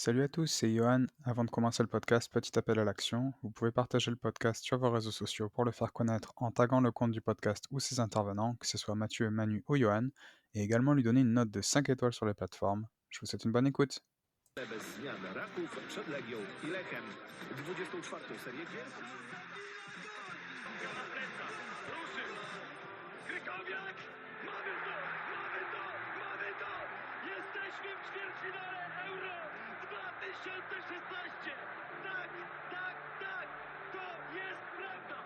Salut à tous, c'est Johan. Avant de commencer le podcast, petit appel à l'action. Vous pouvez partager le podcast sur vos réseaux sociaux pour le faire connaître en taguant le compte du podcast ou ses intervenants, que ce soit Mathieu, Manu ou Johan, et également lui donner une note de 5 étoiles sur les plateformes. Je vous souhaite une bonne écoute. Bez zmian Raków przed Legią i Lechem 24. serię gier. Krykowiak! Mamy to! Mamy to! Mamy to! Jesteśmy w ćwierćfinale Euro 2016! Tak, tak, tak! To jest prawda!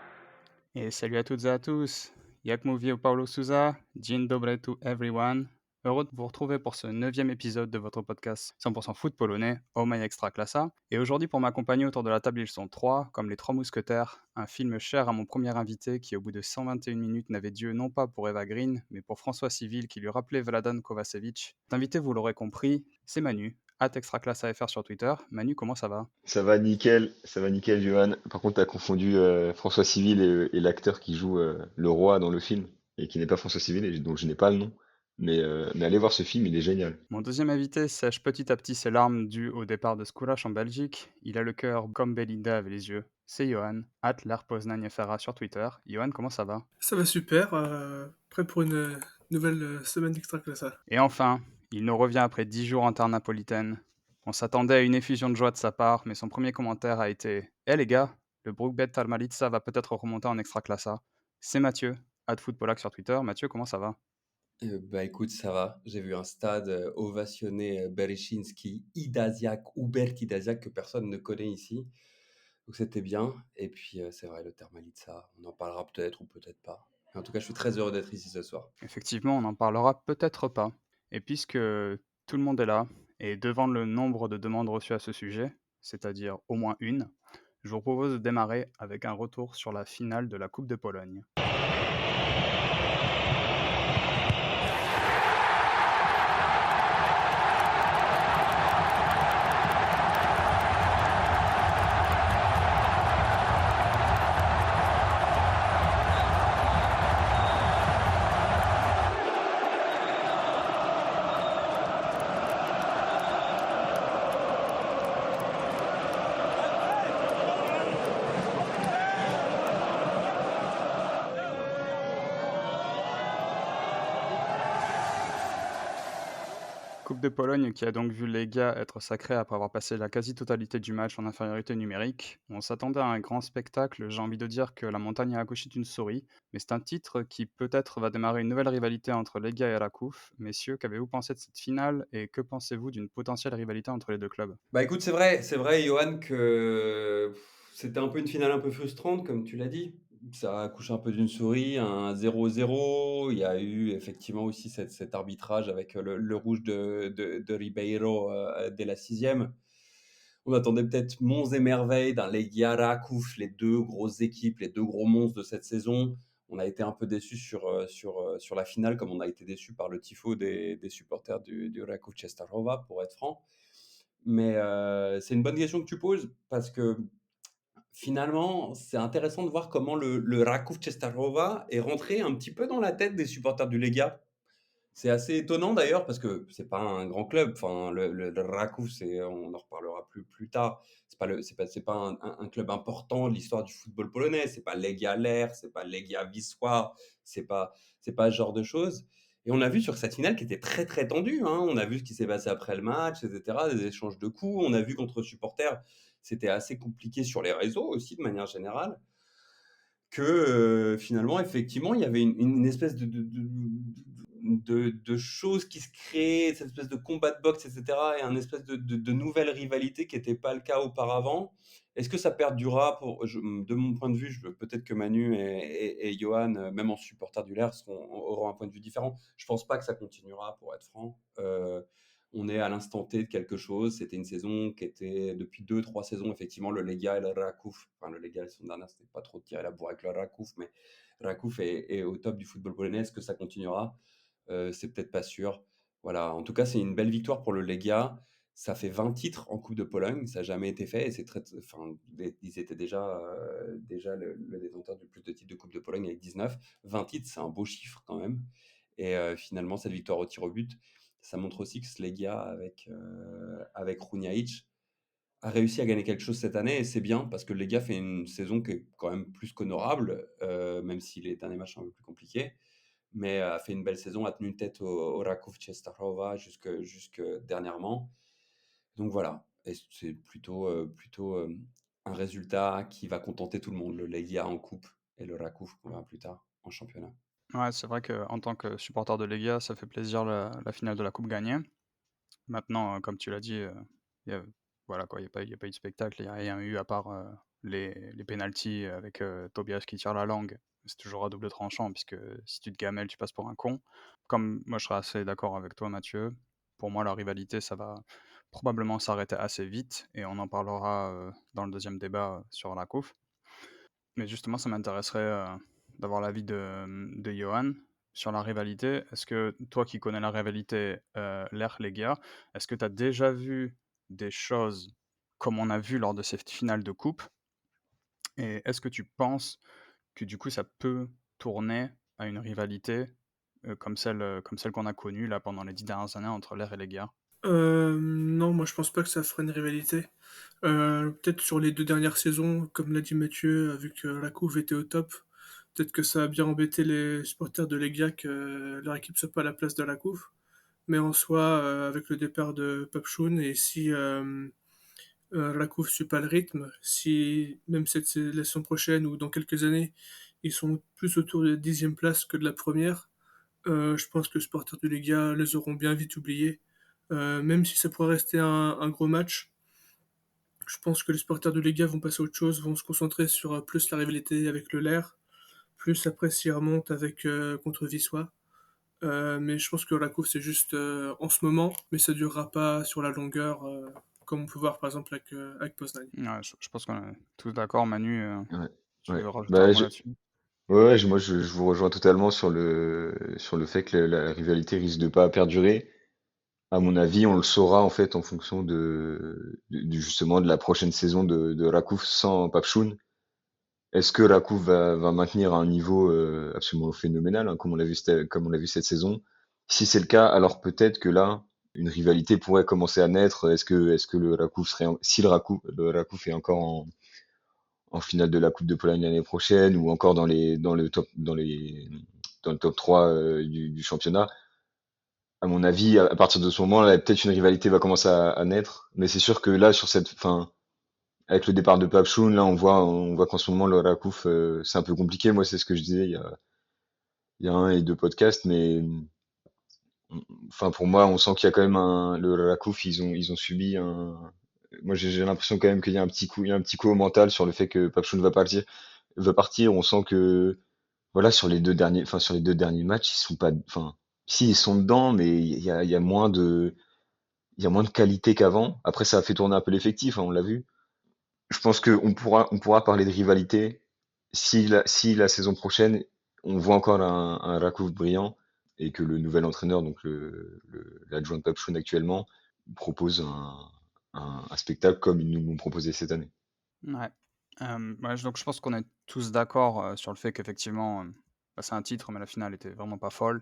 Et salut à toutes et à tous. Jak mówił Paulo Souza, dzień dobry to everyone. Heureux de vous retrouver pour ce 9e épisode de votre podcast 100% foot polonais, Oh My Extra Classa. Et aujourd'hui, pour m'accompagner autour de la table, ils sont trois, comme les Trois Mousquetaires, un film cher à mon premier invité qui, au bout de 121 minutes, n'avait Dieu non pas pour Eva Green, mais pour François Civil qui lui rappelait Vladan Kovacevic. Cet invité, vous l'aurez compris, c'est Manu, @extraclassafr sur Twitter. Manu, comment ça va? Ça va nickel, Johan. Par contre, t'as confondu François Civil et l'acteur qui joue le roi dans le film, et qui n'est pas François Civil, et donc je n'ai pas le nom. Mais allez voir ce film, il est génial. Mon deuxième invité sèche petit à petit ses larmes dues au départ de Skoulash en Belgique. Il a le cœur comme Belinda avait les yeux. C'est Johan, @larpoznaniefera sur Twitter. Johan, comment ça va? Ça va super, prêt pour une nouvelle semaine d'extra classa. Et enfin, il nous revient après 10 jours en terre napolitaine. On s'attendait à une effusion de joie de sa part, mais son premier commentaire a été Eh les gars, le Brookbet Talmalitsa va peut-être remonter en extra classa. C'est Mathieu, @footpolac sur Twitter. Mathieu, comment ça va? Écoute, ça va. J'ai vu un stade ovationner Berezinski, Idasiak, Hubert Idasiak, que personne ne connaît ici. Donc c'était bien. Et puis c'est vrai, le Thermalitsa, on en parlera peut-être ou peut-être pas. En tout cas, je suis très heureux d'être ici ce soir. Effectivement, on n'en parlera peut-être pas. Et puisque tout le monde est là, et devant le nombre de demandes reçues à ce sujet, c'est-à-dire au moins une, je vous propose de démarrer avec un retour sur la finale de la Coupe de Pologne. Coupe de Pologne qui a donc vu Legia être sacré après avoir passé la quasi-totalité du match en infériorité numérique. On s'attendait à un grand spectacle, j'ai envie de dire que la montagne a accouché d'une souris, mais c'est un titre qui peut-être va démarrer une nouvelle rivalité entre Legia et Rakov. Messieurs, qu'avez-vous pensé de cette finale et que pensez-vous d'une potentielle rivalité entre les deux clubs? Bah écoute, c'est vrai, Johan, que c'était un peu une finale un peu frustrante, comme tu l'as dit. Ça a accouché un peu d'une souris, un 0-0. Il y a eu effectivement aussi cet arbitrage avec le rouge de Ribeiro dès la sixième. On attendait peut-être monts et merveilles d'un Legia Rakov, les deux grosses équipes, les deux gros monstres de cette saison. On a été un peu déçus sur la finale, comme on a été déçus par le tifo des supporters du Rakov Częstochowa, pour être franc. Mais c'est une bonne question que tu poses parce que finalement, c'est intéressant de voir comment le Raków Częstochowa est rentré un petit peu dans la tête des supporters du Legia. C'est assez étonnant d'ailleurs parce que c'est pas un grand club. Enfin, le Raków, on en reparlera plus tard. C'est pas un club important de l'histoire du football polonais. C'est pas Legia Lech, c'est pas Legia Wisła, c'est pas, c'est pas ce genre de choses. Et on a vu sur cette finale qui était très très tendue, hein. On a vu ce qui s'est passé après le match, etc. Des échanges de coups. On a vu qu'entre supporters, c'était assez compliqué sur les réseaux aussi de manière générale que finalement, effectivement, il y avait une espèce de choses qui se créaient, cette espèce de combat de boxe, etc., et un espèce de nouvelle rivalité qui n'était pas le cas auparavant. Est-ce que ça perdurera de mon point de vue, peut-être que Manu et Johan, même en supporters du LER, auront un point de vue différent. Je pense pas que ça continuera, pour être franc. On est à l'instant T de quelque chose. C'était une saison qui était, depuis 2, 3 saisons, effectivement, le Legia et le Rakov. Enfin, le Legia, la saison dernière, c'était pas trop de tirer la bourre avec le Rakov, mais Rakov est au top du football polonais. Est-ce que ça continuera? C'est peut-être pas sûr. Voilà. En tout cas, c'est une belle victoire pour le Legia. Ça fait 20 titres en Coupe de Pologne. Ça n'a jamais été fait. Et c'est enfin, ils étaient déjà le détenteur du plus de titres de Coupe de Pologne avec 19. 20 titres, c'est un beau chiffre quand même. Et finalement, cette victoire au tir au but, ça montre aussi que Slegia, avec Runjaic, a réussi à gagner quelque chose cette année et c'est bien parce que le Legia fait une saison qui est quand même plus qu'honorable, même si les derniers matchs sont un peu plus compliqués, mais a fait une belle saison, a tenu tête au Rakov Częstochowa jusque dernièrement. Donc voilà, et c'est plutôt un résultat qui va contenter tout le monde, le Legia en coupe et le Rakov qu'on verra plus tard en championnat. Ouais, c'est vrai qu'en tant que supporter de Legia, ça fait plaisir la finale de la coupe gagnée. Maintenant, comme tu l'as dit, y a voilà quoi, il y a pas eu de spectacle, il y a rien eu à part, les pénaltys avec, Tobias qui tire la langue. C'est toujours à double tranchant puisque si tu te gamelles, tu passes pour un con. Comme moi, je serais assez d'accord avec toi, Mathieu. Pour moi, la rivalité, ça va probablement s'arrêter assez vite et on en parlera, dans le deuxième débat, sur la COF. Mais justement, ça m'intéresserait, d'avoir l'avis de Johan sur la rivalité. Est-ce que toi qui connais la rivalité, Lerche-Legia, est-ce que tu as déjà vu des choses comme on a vu lors de cette finale de coupe? Et est-ce que tu penses que du coup ça peut tourner à une rivalité, comme celle qu'on a connue là pendant les 10 dernières années entre Lerche et Legia? Non, moi je pense pas que ça fera une rivalité. Peut-être sur les 2 dernières saisons, comme l'a dit Mathieu, vu que la couve était au top, peut-être que ça a bien embêté les supporters de Legia que leur équipe soit pas à la place de la couve. Mais en soi, avec le départ de Papchoun et si la couve suit pas le rythme, si même la saison prochaine ou dans quelques années, ils sont plus autour de la 10e place que de la première, je pense que les supporters de Legia les auront bien vite oubliés. Même si ça pourrait rester un gros match, je pense que les supporters de Lega vont passer à autre chose, vont se concentrer sur plus la rivalité avec le LER, plus après s'ils remontent avec contre Vissois. Mais je pense que la course c'est juste en ce moment, mais ça durera pas sur la longueur, comme on peut voir par exemple avec Poznań. Ouais, je pense qu'on est tous d'accord. Manu, Ouais, tu ouais. veux rajouter un Bah, mot là-dessus? ouais, moi je vous rejoins totalement sur le fait que la rivalité risque de pas perdurer. À mon avis, on le saura en fait en fonction justement de la prochaine saison de Rakouf sans Papchoun. Est-ce que Rakouf va maintenir un niveau absolument phénoménal, hein, comme on l'a vu cette saison? Si c'est le cas, alors peut-être que là, une rivalité pourrait commencer à naître. Est-ce que le Rakouf si le Rakouf est encore en finale de la Coupe de Pologne l'année prochaine ou encore dans le top 3 du championnat? À mon avis, à partir de ce moment-là, peut-être une rivalité va commencer à naître. Mais c'est sûr que là, avec le départ de Papchoun, là, on voit qu'en ce moment, le Rakouf, c'est un peu compliqué. Moi, c'est ce que je disais il y a un et deux podcasts, mais enfin, pour moi, on sent qu'il y a quand même le Rakouf, ils ont subi moi, j'ai l'impression quand même qu'il y a un petit coup au mental sur le fait que Papchoun va partir. On sent que, voilà, sur les deux derniers matchs, ils sont pas, enfin, si, ils sont dedans, mais il y a moins de qualité qu'avant. Après, ça a fait tourner un peu l'effectif, hein, on l'a vu. Je pense qu'on pourra parler de rivalité si la saison prochaine, on voit encore un Rakouf brillant et que le nouvel entraîneur, donc l'adjoint de Papchoun actuellement, propose un spectacle comme ils nous l'ont proposé cette année. Ouais. Ouais, donc je pense qu'on est tous d'accord, sur le fait qu'effectivement, bah, c'est un titre, mais la finale était vraiment pas folle.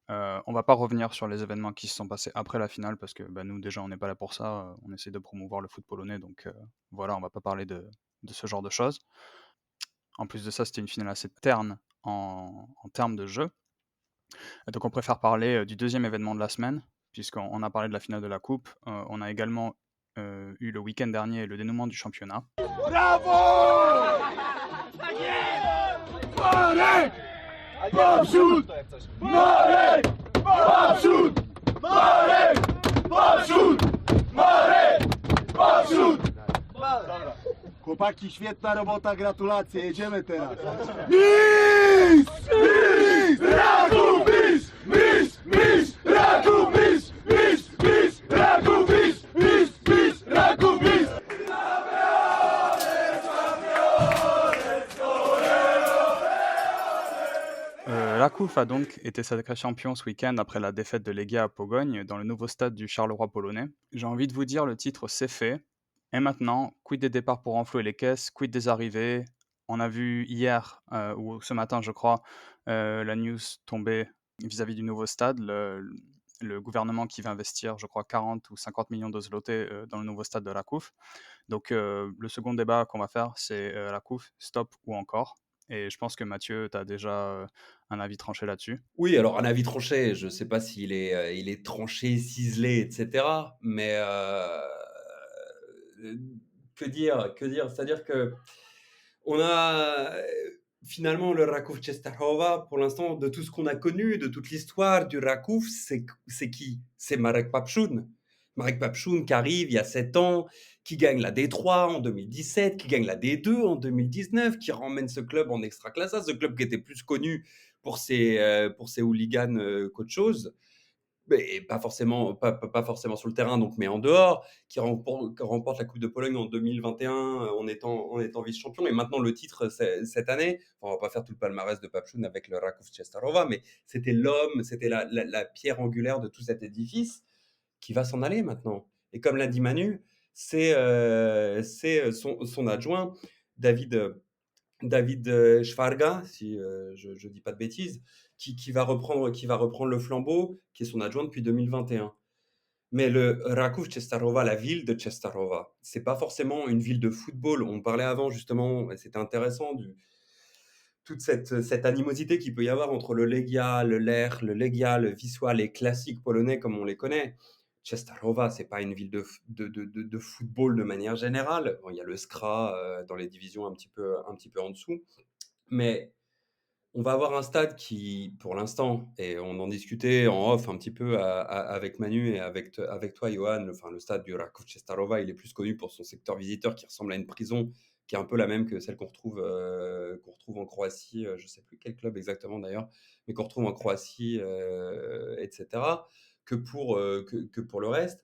On va pas revenir sur les événements qui se sont passés après la finale parce que, bah, nous déjà on n'est pas là pour ça, on essaie de promouvoir le foot polonais donc voilà, on va pas parler de ce genre de choses. En plus de ça, c'était une finale assez terne en termes de jeu. Donc on préfère parler, du deuxième événement de la semaine, puisqu'on a parlé de la finale de la coupe. On a également, eu le week-end dernier le dénouement du championnat. Chłopaki, świetna robota, gratulacje, jedziemy teraz. Raków a donc été sacré champion ce week-end après la défaite de Legia à Pogoń dans le nouveau stade du Charleroi polonais. J'ai envie de vous dire, le titre c'est fait. Et maintenant, quid des départs pour renflouer les caisses, quid des arrivées? On a vu hier, ou ce matin je crois, la news tomber vis-à-vis du nouveau stade. le gouvernement qui va investir, je crois, 40 ou 50 millions de zloty dans le nouveau stade de Rakov. Donc, le second débat qu'on va faire, c'est Rakov, stop ou encore. Et je pense que Mathieu, tu as déjà un avis tranché là-dessus. Oui, alors un avis tranché, je ne sais pas il est tranché, ciselé, et cetera, mais que dire? Que dire? C'est-à-dire qu'on a finalement le Rakow Częstochowa, pour l'instant, de tout ce qu'on a connu, de toute l'histoire du Rakow, c'est qui? C'est Marek Papszun. Marek Papszun qui arrive il y a 7 ans, qui gagne la D3 en 2017, qui gagne la D2 en 2019, qui ramène ce club en Extraclasa, ce club qui était plus connu pour ses hooligans qu'autre chose, mais pas forcément sur le terrain, donc, mais en dehors, qui remporte la Coupe de Pologne en 2021 en étant vice-champion, et maintenant le titre cette année. Enfin, on va pas faire tout le palmarès de Papszun avec le Raków Częstochowa, mais c'était l'homme, c'était la pierre angulaire de tout cet édifice qui va s'en aller maintenant. Et comme l'a dit Manu, c'est son adjoint, David, David Szwarga, si je ne dis pas de bêtises, qui va reprendre le flambeau, qui est son adjoint depuis 2021. Mais le Raków Częstochowa, la ville de Częstochowa, c'est pas forcément une ville de football. On parlait avant justement, et c'était intéressant, toute cette animosité qu'il peut y avoir entre le Legia, le Lech, le Legia, le Wisła, les classiques polonais comme on les connaît. Częstochowa, c'est pas une ville de football de manière générale. Bon, il y a le Skra dans les divisions un petit peu en dessous. Mais on va avoir un stade qui, pour l'instant, et on en discutait en off un petit peu avec Manu et avec toi, Johan, enfin, le stade du Raków Częstochowa, il est plus connu pour son secteur visiteur qui ressemble à une prison, qui est un peu la même que celle qu'on retrouve en Croatie, je ne sais plus quel club exactement d'ailleurs, mais qu'on retrouve en Croatie, etc., que pour le reste.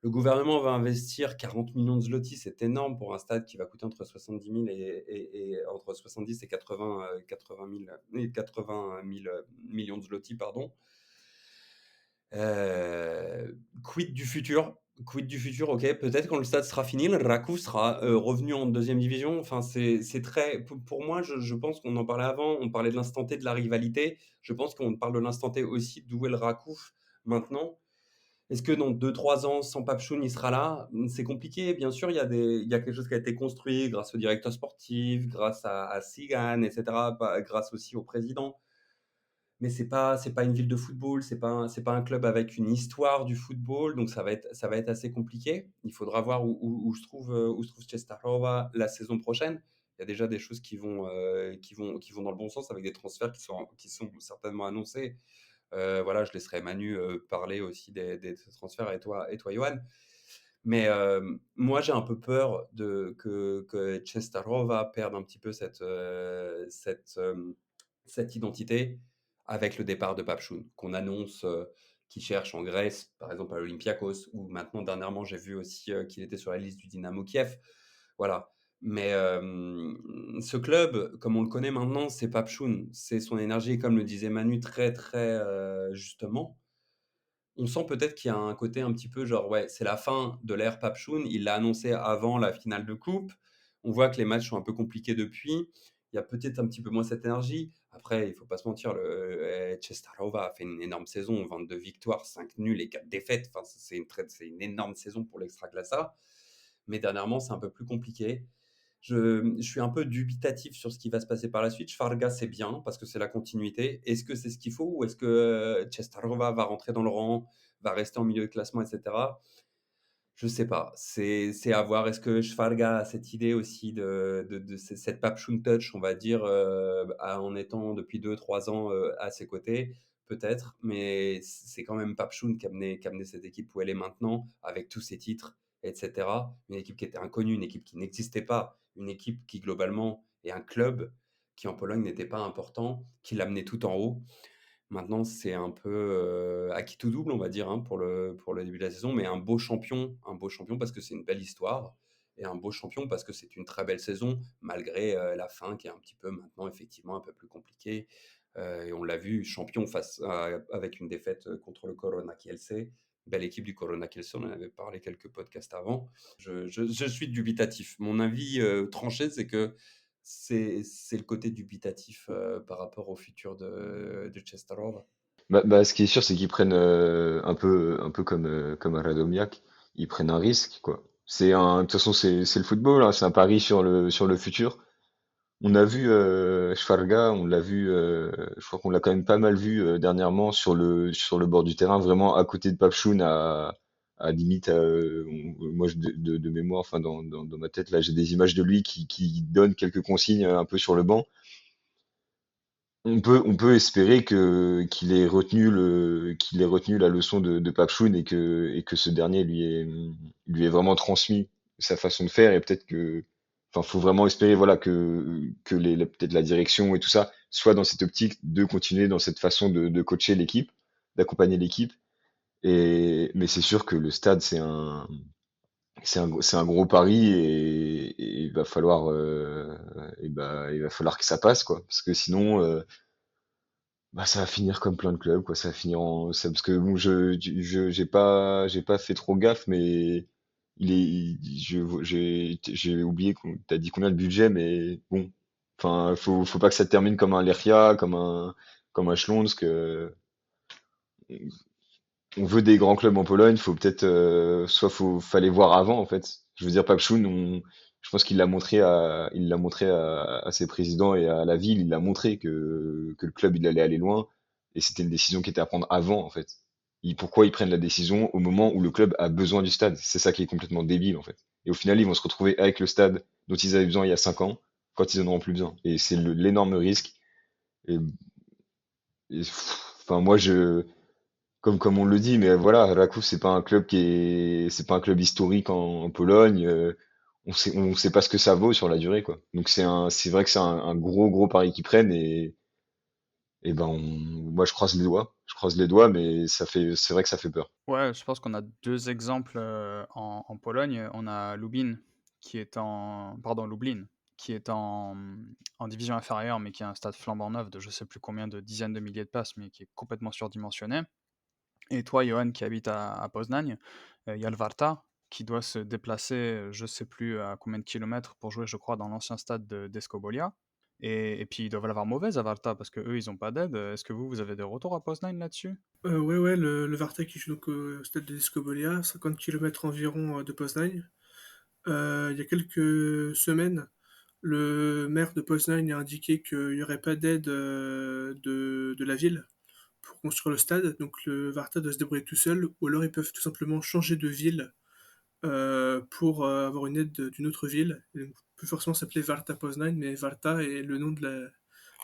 Le gouvernement va investir 40 millions de zloty, c'est énorme pour un stade qui va coûter entre 70 000 et entre 70 et 80, 80 000, 80 000 millions de zloty, pardon. Euh, quid du futur? Quid du futur? Ok, peut-être quand le stade sera fini, le Raków sera revenu en deuxième division. Enfin, c'est très. Pour moi, je pense qu'on en parlait avant. On parlait de l'instant T de la rivalité. Je pense qu'on parle de l'instant T aussi d'où est le Raków maintenant. Est-ce que dans 2-3 ans, sans Papchoun, il sera là? C'est compliqué. Bien sûr, il y a quelque chose qui a été construit grâce au directeur sportif, grâce à Sigan, etc., grâce aussi au président. Mais c'est pas une ville de football, c'est pas un club avec une histoire du football, donc ça va être assez compliqué. Il faudra voir où se trouve Częstochowa la saison prochaine. Il y a déjà des choses qui vont dans le bon sens avec des transferts qui sont certainement annoncés. Voilà, je laisserai Manu parler aussi des transferts et toi, Johan. Mais moi, j'ai un peu peur que Częstochowa perde un petit peu cette identité avec le départ de Papchoun, qu'on annonce qu'il cherche en Grèce, par exemple à l'Olympiakos, ou maintenant, dernièrement, j'ai vu aussi qu'il était sur la liste du Dynamo Kiev. Voilà. Mais ce club, comme on le connaît maintenant, c'est Papchoun. C'est son énergie, comme le disait Manu très, très justement. On sent peut-être qu'il y a un côté un petit peu genre, ouais, c'est la fin de l'ère Papchoun. Il l'a annoncé avant la finale de coupe. On voit que les matchs sont un peu compliqués depuis. Il y a peut-être un petit peu moins cette énergie. Après, il faut pas se mentir, Częstochowa a fait une énorme saison, 22 victoires, 5 nuls et 4 défaites. Enfin, c'est une énorme saison pour l'Extraclasa. Mais dernièrement, c'est un peu plus compliqué. Je suis un peu dubitatif sur ce qui va se passer par la suite. Farga, c'est bien parce que c'est la continuité. Est-ce que c'est ce qu'il faut ou est-ce que Częstochowa va rentrer dans le rang, va rester en milieu de classement, etc. Je sais pas. C'est à voir. Est-ce que Farga a cette idée aussi de cette Papchoun touch, on va dire, en étant depuis 2-3 ans à ses côtés? Peut-être, mais c'est quand même Papchoun qui a amené cette équipe où elle est maintenant, avec tous ses titres, etc. Une équipe qui était inconnue, une équipe qui n'existait pas, une équipe qui globalement est un club qui en Pologne n'était pas important, qui l'amenait tout en haut. Maintenant, c'est un peu acquis tout double, on va dire, hein, pour le début de la saison, mais un beau champion parce que c'est une belle histoire, et un beau champion parce que c'est une très belle saison, malgré la fin qui est un petit peu maintenant, effectivement, un peu plus compliquée. Et on l'a vu, champion avec une défaite contre le Corona Kielce. Belle équipe du Corona Kielce, on en avait parlé quelques podcasts avant. Je suis dubitatif. Mon avis tranché, c'est que c'est le côté dubitatif par rapport au futur de Częstochowa. Ce qui est sûr, c'est qu'ils prennent un peu comme à Radomiak, ils prennent un risque, quoi. De toute façon, c'est le football, hein, c'est un pari sur le futur. On a vu Schwarga, on l'a vu, je crois qu'on l'a quand même pas mal vu dernièrement sur le bord du terrain, vraiment à côté de Papchoun, à limite, moi de mémoire, enfin dans ma tête là, j'ai des images de lui qui donne quelques consignes un peu sur le banc. On peut espérer qu'il ait retenu la leçon de Papchoun et que ce dernier lui ait vraiment transmis sa façon de faire et peut-être que, enfin, faut vraiment espérer, voilà, que peut-être la direction et tout ça soit dans cette optique de continuer dans cette façon de coacher l'équipe, d'accompagner l'équipe. Mais c'est sûr que le stade, c'est un gros pari et il va falloir que ça passe, quoi. Parce que sinon, ça va finir comme plein de clubs, quoi. Ça va finir parce que bon, j'ai pas fait trop gaffe, mais j'ai oublié t'as dit combien de budget, mais bon, enfin, faut pas que ça termine comme un Leria, comme un Śląsk. On veut des grands clubs en Pologne, faut peut-être, fallait voir avant, en fait. Je veux dire, Papchun, je pense il l'a montré à ses présidents et à la ville, il l'a montré que le club, il allait aller loin, et c'était une décision qui était à prendre avant, en fait. Pourquoi ils prennent la décision au moment où le club a besoin du stade? C'est ça qui est complètement débile, en fait. Et au final, ils vont se retrouver avec le stade dont ils avaient besoin il y a 5 ans, quand ils en auront plus besoin. Et c'est l'énorme risque. Et, enfin, moi, comme on le dit, mais voilà, Raków, c'est pas un club historique en Pologne. On sait pas ce que ça vaut sur la durée, quoi. Donc c'est vrai que c'est un gros pari qu'ils prennent et moi je croise les doigts. Je croise les doigts, mais c'est vrai que ça fait peur. Ouais, je pense qu'on a 2 exemples, en Pologne. On a Lublin, qui est en division inférieure, mais qui a un stade flambant neuf de je sais plus combien de dizaines de milliers de places, mais qui est complètement surdimensionné. Et toi, Johan, qui habite à Poznań, il y a le Warta qui doit se déplacer, je sais plus à combien de kilomètres pour jouer, je crois, dans l'ancien stade d'Escobolia. Et puis ils doivent l'avoir mauvaise à Warta parce qu'eux, ils ont pas d'aide. Est-ce que vous avez des retours à Poznań là-dessus? Ouais, le Varta qui joue donc au stade de Discobolia, 50 km environ de Poznań. Il y a quelques semaines, le maire de Poznań a indiqué qu'il n'y aurait pas d'aide de la ville pour construire le stade, donc le Varta doit se débrouiller tout seul, ou alors ils peuvent tout simplement changer de ville pour avoir une aide d'une autre ville. Et donc, peut forcément s'appeler Varta Poznań, mais Varta est le nom de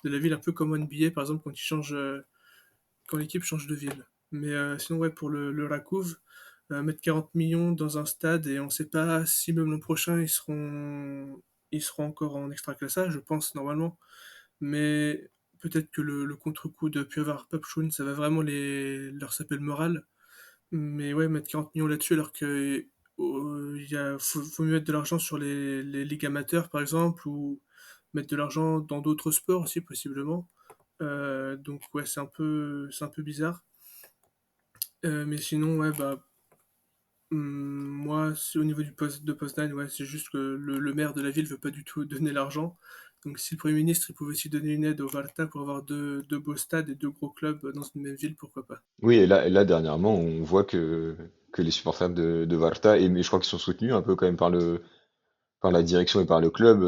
la ville, un peu comme en NBA par exemple quand l'équipe change de ville. Mais sinon, ouais, pour le Rakov, mettre 40 millions dans un stade et on ne sait pas si même l'an prochain ils seront encore en extra-classage, je pense normalement. Mais peut-être que le contre-coup de Piovar Papchoun, ça va vraiment leur saper le moral. Mais ouais, mettre 40 millions là-dessus alors que faut mieux mettre de l'argent sur les ligues amateurs par exemple ou mettre de l'argent dans d'autres sports aussi possiblement. Donc ouais, c'est un peu bizarre. Mais sinon, ouais, bah, moi, au niveau du poste de Poznan, ouais, c'est juste que le maire de la ville veut pas du tout donner l'argent. Donc si le Premier ministre il pouvait aussi donner une aide au Varta pour avoir deux beaux stades et deux gros clubs dans une même ville, pourquoi pas. Oui, et là dernièrement, on voit que les supporters de Varta, mais je crois qu'ils sont soutenus un peu quand même par la direction et par le club,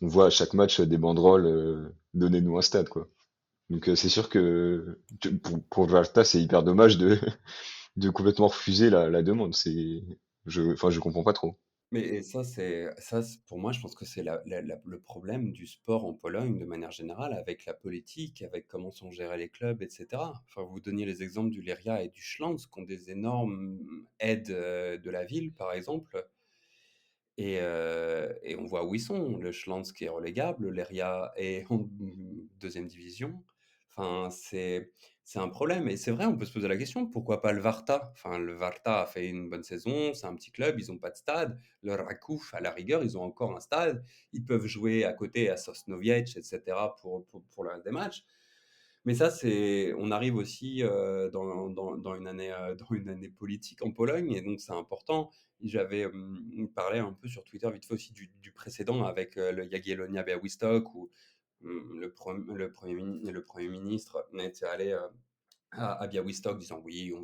on voit à chaque match des banderoles, donnez-nous un stade, quoi. Donc c'est sûr que pour Varta, c'est hyper dommage de complètement refuser la demande. Enfin, je comprends pas trop. Mais pour moi, je pense que c'est le problème du sport en Pologne de manière générale, avec la politique, avec comment sont gérés les clubs, etc. Enfin, vous donniez les exemples du Leria et du Schlanz, qui ont des énormes aides de la ville, par exemple. Et on voit où ils sont. Le Schlanz qui est relégable, le Leria est en deuxième division. Enfin, c'est un problème. Et c'est vrai, on peut se poser la question, pourquoi pas le Varta? Enfin, le Varta a fait une bonne saison, c'est un petit club, ils n'ont pas de stade. Le Raków, à la rigueur, ils ont encore un stade. Ils peuvent jouer à côté à Sosnowiec, etc. pour des matchs. Mais ça, on arrive aussi dans dans une année politique en Pologne, et donc c'est important. J'avais parlé un peu sur Twitter vite fait aussi du précédent avec le Jagiellonia Białystok, où le premier ministre était allé à Białystok, disant oui, on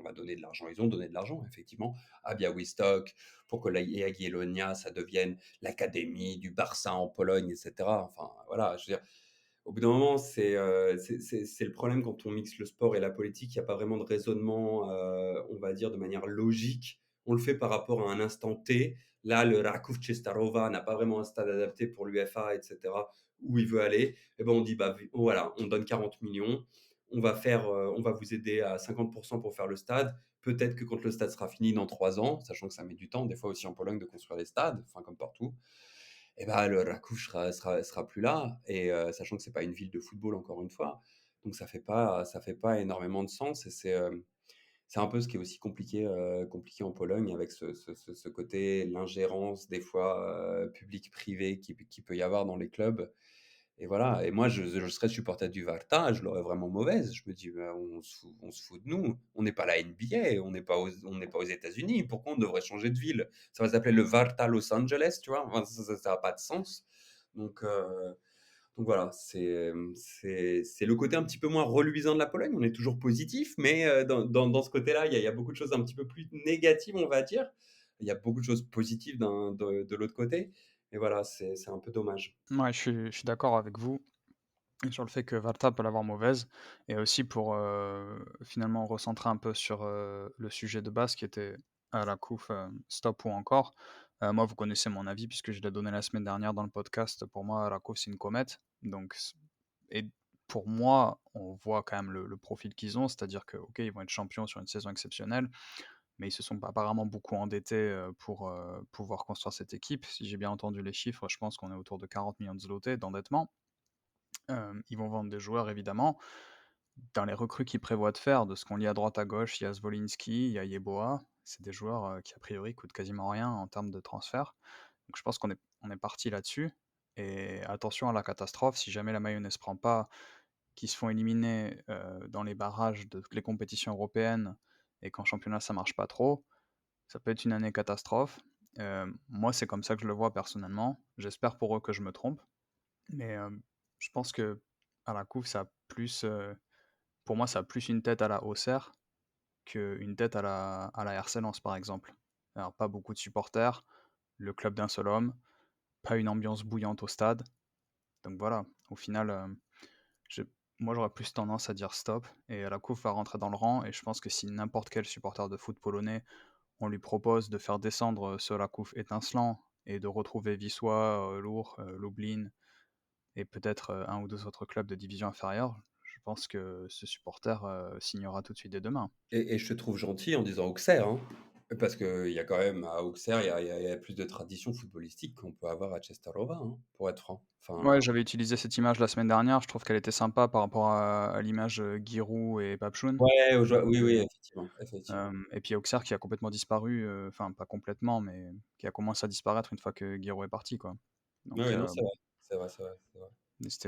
va donner de l'argent. Ils ont donné de l'argent, effectivement, à Białystok pour que la Jagiellonia, ça devienne l'académie du Barça en Pologne, etc. Enfin, voilà, je veux dire, au bout d'un moment, c'est le problème quand on mixe le sport et la politique. Il n'y a pas vraiment de raisonnement, on va dire, de manière logique. On le fait par rapport à un instant T. Là, le Raków Częstochowa n'a pas vraiment un stade adapté pour l'UEFA, etc., où il veut aller. Et ben, on dit, bah, voilà, on donne 40 millions. On va vous aider à 50% pour faire le stade. Peut-être que quand le stade sera fini dans 3 ans, sachant que ça met du temps, des fois aussi en Pologne, de construire les stades, enfin, comme partout, et ben le Raków sera plus là. Et sachant que c'est pas une ville de football, encore une fois. Donc ça fait pas énormément de sens. Et c'est un peu ce qui est aussi compliqué en Pologne, avec ce côté, l'ingérence des fois public-privé qui peut y avoir dans les clubs. Et voilà. Et moi, je serais supporter du Warta, je l'aurais vraiment mauvaise. Je me dis, bah, on se fout de nous. On n'est pas la NBA, on n'est pas aux États-Unis. Pourquoi on devrait changer de ville? Ça va s'appeler le Warta Los Angeles, tu vois? Enfin, ça n'a pas de sens. Donc, euh, donc voilà, c'est le côté un petit peu moins reluisant de la Pologne. On est toujours positif, mais dans ce côté-là, il y a beaucoup de choses un petit peu plus négatives, on va dire. Il y a beaucoup de choses positives de l'autre côté. Et voilà, c'est un peu dommage. Ouais, je suis d'accord avec vous sur le fait que Varta peut l'avoir mauvaise et aussi pour, finalement recentrer un peu sur, le sujet de base qui était à la coupe, stop ou encore. Moi, vous connaissez mon avis puisque je l'ai donné la semaine dernière dans le podcast. Pour moi, la coupe, c'est une comète. Donc et pour moi, on voit quand même le profil qu'ils ont, c'est-à-dire que, OK, ils vont être champions sur une saison exceptionnelle, mais ils se sont apparemment beaucoup endettés, pour, pouvoir construire cette équipe. Si j'ai bien entendu les chiffres, je pense qu'on est autour de 40 millions de zlotys d'endettement. Ils vont vendre des joueurs évidemment. Dans les recrues qu'ils prévoient de faire, de ce qu'on lit à droite à gauche, il y a Zwolinski, il y a Yeboah. C'est des joueurs, qui a priori coûtent quasiment rien en termes de transfert. Donc je pense qu'on est parti là-dessus et attention à la catastrophe, si jamais la mayonnaise prend pas, qu'ils se font éliminer, dans les barrages de toutes les compétitions européennes et qu'en championnat ça marche pas trop, ça peut être une année catastrophe. Moi, c'est comme ça que je le vois personnellement. J'espère pour eux que je me trompe, mais je pense que à la couve, ça a plus, pour moi, ça a plus une tête à la Auxerre qu'une tête à la RC Lens, par exemple. Alors, pas beaucoup de supporters, le club d'un seul homme, pas une ambiance bouillante au stade. Donc voilà, au final, je moi, j'aurais plus tendance à dire stop et la couve va rentrer dans le rang et je pense que si n'importe quel supporter de foot polonais, on lui propose de faire descendre, ce Raków étincelant et de retrouver Wisła, Lour, Lublin et peut-être, 1 ou 2 autres clubs de division inférieure, je pense que ce supporter, signera tout de suite dès demain. Et je te trouve gentil en disant Auxerre, hein, parce qu'il y a quand même à Auxerre, il y a plus de tradition footballistique qu'on peut avoir à Częstochowa, hein, pour être franc. Ouais, Enfin, j'avais utilisé cette image la semaine dernière, je trouve qu'elle était sympa par rapport à l'image, Giroud et Papchun. ouais, Donc, oui, oui, effectivement, effectivement. et puis Auxerre qui a complètement disparu, enfin pas complètement, mais qui a commencé à disparaître une fois que Giroud est parti, quoi. Oui, Donc, oui, non, c'est vrai, c'est vrai, c'est vrai, c'est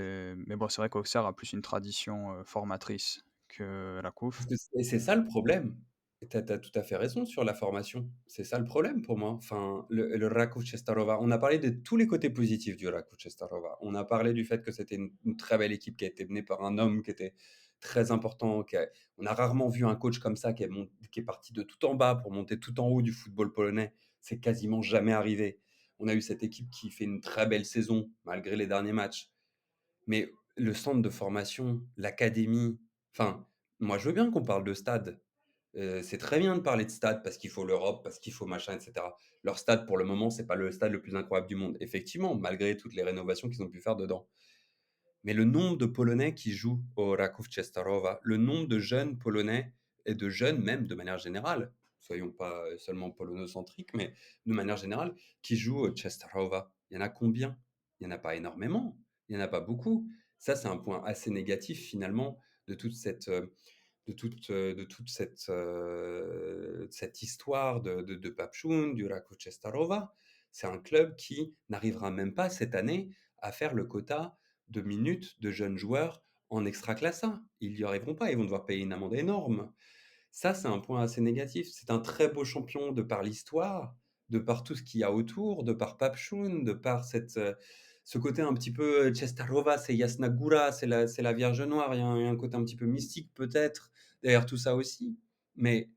vrai. mais bon, c'est vrai qu'Auxerre a plus une tradition, formatrice que la Parce COUF. que c'est ça le problème. Et tu as tout à fait raison sur la formation. C'est ça le problème pour moi. Enfin, le Raków Częstochowa, on a parlé de tous les côtés positifs du Raków Częstochowa. On a parlé du fait que c'était une très belle équipe qui a été menée par un homme qui était très important. On a rarement vu un coach comme ça qui est parti de tout en bas pour monter tout en haut du football polonais. C'est quasiment jamais arrivé. On a eu cette équipe qui fait une très belle saison malgré les derniers matchs. Mais le centre de formation, l'académie, enfin, moi je veux bien qu'on parle de stade. C'est très bien de parler de stade parce qu'il faut l'Europe, parce qu'il faut machin, etc. Leur stade, pour le moment, c'est pas le stade le plus incroyable du monde. Effectivement, malgré toutes les rénovations qu'ils ont pu faire dedans. Mais le nombre de Polonais qui jouent au Raków Częstochowa, le nombre de jeunes Polonais et de jeunes même de manière générale, soyons pas seulement polonocentriques, mais de manière générale, qui jouent au Częstochowa, il y en a combien? Il n'y en a pas énormément, il n'y en a pas beaucoup. Ça, c'est un point assez négatif finalement de toute cette, cette histoire de Papchun, du Raków Częstochowa. C'est un club qui n'arrivera même pas cette année à faire le quota de minutes de jeunes joueurs en Extraclassa. Ils n'y arriveront pas, ils vont devoir payer une amende énorme. Ça, c'est un point assez négatif. C'est un très beau champion de par l'histoire, de par tout ce qu'il y a autour, de par Papchun, de par ce côté un petit peu Częstochowa, c'est Jasna Góra, c'est la Vierge Noire. Il y a un côté un petit peu mystique peut-être. derrière tout ça aussi. Mais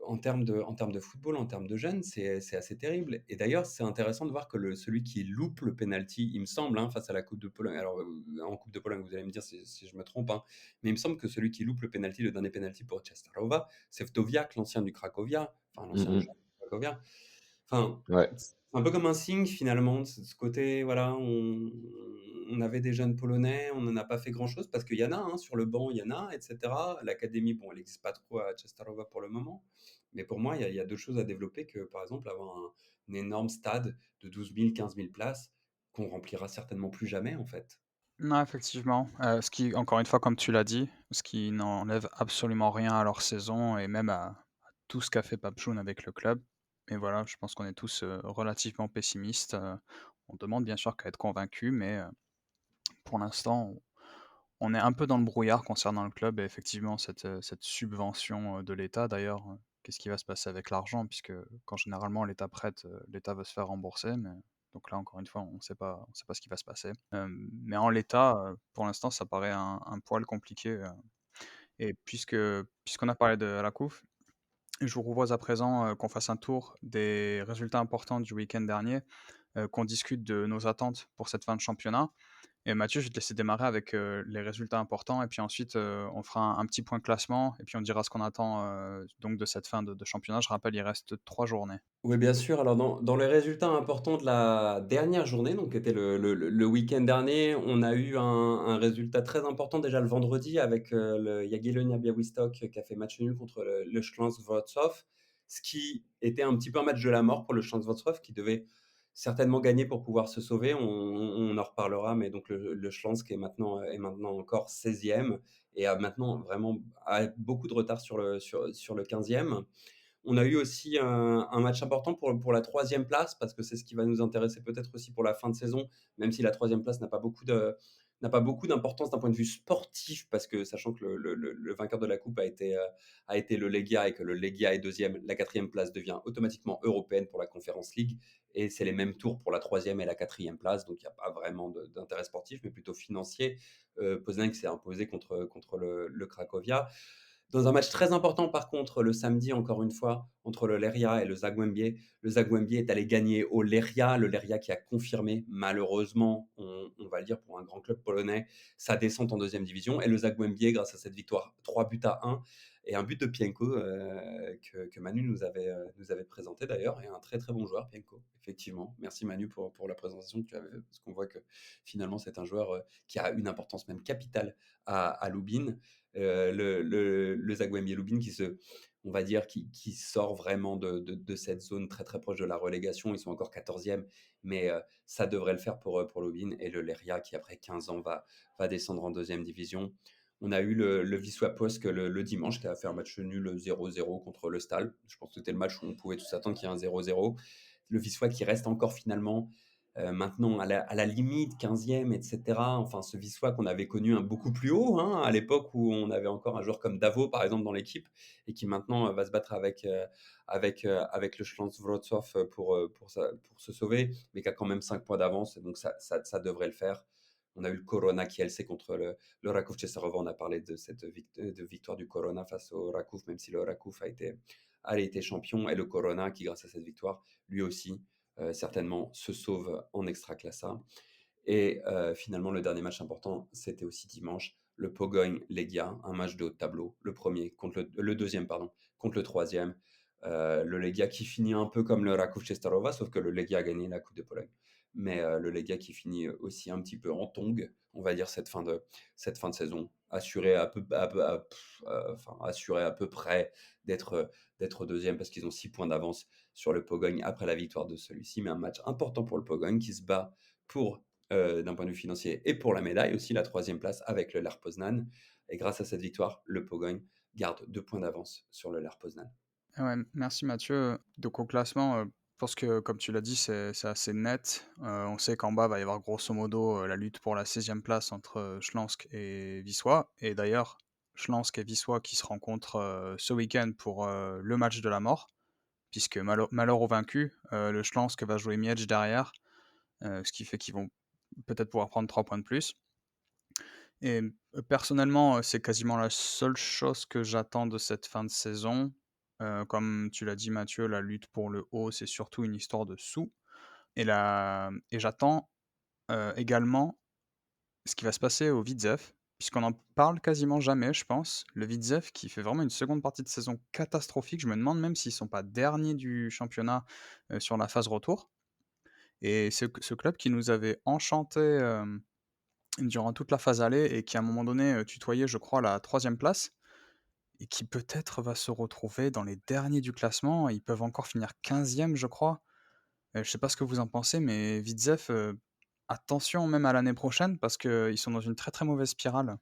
en termes de football, en termes de jeunes, c'est assez terrible. Et d'ailleurs, c'est intéressant de voir que celui qui loupe le penalty, il me semble, hein, face à la Coupe de Pologne. Alors, en Coupe de Pologne, vous allez me dire si je me trompe, hein, mais il me semble que celui qui loupe le penalty, le dernier penalty pour Częstochowa, c'est Wtowiak, l'ancien du Cracovia, enfin l'ancien Mm, joueur du Cracovia. Enfin, ouais. c'est un peu comme un signe finalement, de ce côté, voilà, on avait des jeunes Polonais, on n'en a pas fait grand-chose parce qu'il y en a, hein, sur le banc, il y en a, et cetera. L'académie, bon, elle n'existe pas trop à Częstochowa pour le moment, mais pour moi, il y a 2 choses à développer que, par exemple, avoir un énorme stade de 12 000, 15 000 places qu'on remplira certainement plus jamais, en fait. Non, effectivement, ce qui encore une fois, comme tu l'as dit, ce qui n'enlève absolument rien à leur saison et même à tout ce qu'a fait Papchoun avec le club. Et voilà, je pense qu'on est tous, relativement pessimistes, on demande bien sûr qu'à être convaincus, mais pour l'instant, on est un peu dans le brouillard concernant le club et effectivement cette subvention, de l'État d'ailleurs, qu'est-ce qui va se passer avec l'argent? Puisque quand généralement l'État prête, l'État veut se faire rembourser, mais donc là encore une fois, on sait pas ce qui va se passer. Mais en l'état, pour l'instant, ça paraît un poil compliqué, et puisqu'on a parlé de la COUF, je vous propose à présent, qu'on fasse un tour des résultats importants du week-end dernier, qu'on discute de nos attentes pour cette fin de championnat. Et Mathieu, je vais te laisser démarrer avec, les résultats importants et puis ensuite, on fera un petit point classement et puis on dira ce qu'on attend, donc de cette fin de championnat. Je rappelle, il reste 3 journées. Oui, bien sûr. Alors, dans les résultats importants de la dernière journée, donc qui était le week-end dernier, on a eu un résultat très important déjà le vendredi avec le Jagiellonia Białystok qui a fait match nul contre le Śląsk Wrocław, ce qui était un petit peu un match de la mort pour le Śląsk Wrocław qui devait certainement gagner pour pouvoir se sauver. On en reparlera, mais donc le Śląsk est maintenant encore 16e et a maintenant vraiment a beaucoup de retard sur le 15e. On a eu aussi un match important pour la troisième place, parce que c'est ce qui va nous intéresser peut-être aussi pour la fin de saison, même si la troisième place n'a pas beaucoup d'importance d'un point de vue sportif, parce que sachant que le vainqueur de la coupe a été le Legia et que le Legia est deuxième, la quatrième place devient automatiquement européenne pour la Conference League, et c'est les mêmes tours pour la troisième et la quatrième place, donc il n'y a pas vraiment d'intérêt sportif, mais plutôt financier. Poznan s'est imposé contre le Cracovia. Dans un match très important, par contre, le samedi, encore une fois, entre le Leria et le Zagłębie est allé gagner au Leria. Le Leria qui a confirmé, malheureusement, on va le dire pour un grand club polonais, sa descente en deuxième division. Et le Zagłębie, grâce à cette victoire, 3-1 et un but de Pienko que Manu nous avait présenté d'ailleurs. Et un très très bon joueur, Pienko, effectivement. Merci Manu pour la présentation que tu avais fait, parce qu'on voit que finalement c'est un joueur qui a une importance même capitale à Lubin. Le Zagłębie Lubin on va dire, qui sort vraiment de cette zone très très proche de la relégation. Ils sont encore 14e, mais ça devrait le faire pour Lubin. Et le Leria qui, après 15 ans, va descendre en deuxième division. On a eu le Wisła Płock le dimanche qui a fait un match nul 0-0 contre le Stal. Je pense que c'était le match où on pouvait tous attendre qu'il y ait un 0-0. Le Wisła qui reste encore finalement maintenant à la limite 15e, etc. Enfin, ce Wisła qu'on avait connu beaucoup plus haut, hein, à l'époque où on avait encore un joueur comme Davo, par exemple, dans l'équipe, et qui maintenant va se battre avec le Śląsk Wrocław pour se sauver, mais qui a quand même 5 points d'avance, et donc ça devrait le faire. On a eu le Corona qui, elle, c'est contre le Raków Częstochowa. On a parlé de cette victoire du Corona face au Raków, même si le Raków a été champion, et le Corona qui, grâce à cette victoire, lui aussi, certainement se sauve en Extraclasa. Et finalement, le dernier match important, c'était aussi dimanche, le Pogoń Legia, un match de haut de tableau, le deuxième, pardon, contre le troisième. Le Legia qui finit un peu comme le Raków Częstochowa, sauf que le Legia a gagné la Coupe de Pologne. Mais le Legia qui finit aussi un petit peu en tongue, on va dire, cette fin de saison, assuré assuré à peu près d'être deuxième, parce qu'ils ont 6 points d'avance sur le Pogoń après la victoire de celui-ci. Mais un match important pour le Pogoń qui se bat d'un point de vue financier et pour la médaille aussi, la troisième place avec le Lech Poznan. Et grâce à cette victoire, le Pogoń garde 2 points d'avance sur le Lech Poznan. Ah ouais, merci Mathieu. Donc au classement, je pense que comme tu l'as dit, c'est assez net. On sait qu'en bas, va y avoir grosso modo, la lutte pour la 16e place entre, Śląsk et Wisła. Et d'ailleurs, Śląsk et Wisła qui se rencontrent, ce week-end pour, le match de la mort, puisque malheur au vaincu, le Śląsk va jouer Miedź derrière, ce qui fait qu'ils vont peut-être pouvoir prendre 3 points de plus. Et personnellement, c'est quasiment la seule chose que j'attends de cette fin de saison. Comme tu l'as dit Mathieu, la lutte pour le haut, c'est surtout une histoire de sous et j'attends, également ce qui va se passer au Widzew, puisqu'on en parle quasiment jamais, je pense. Le Widzew qui fait vraiment une seconde partie de saison catastrophique. Je me demande même s'ils sont pas derniers du championnat, sur la phase retour et ce club qui nous avait enchantés, durant toute la phase aller et qui à un moment donné, tutoyait je crois la troisième place et qui peut-être va se retrouver dans les derniers du classement. Ils peuvent encore finir 15e je crois. Je sais pas ce que vous en pensez, mais Widzew, attention même à l'année prochaine parce qu'ils sont dans une très, très mauvaise spirale.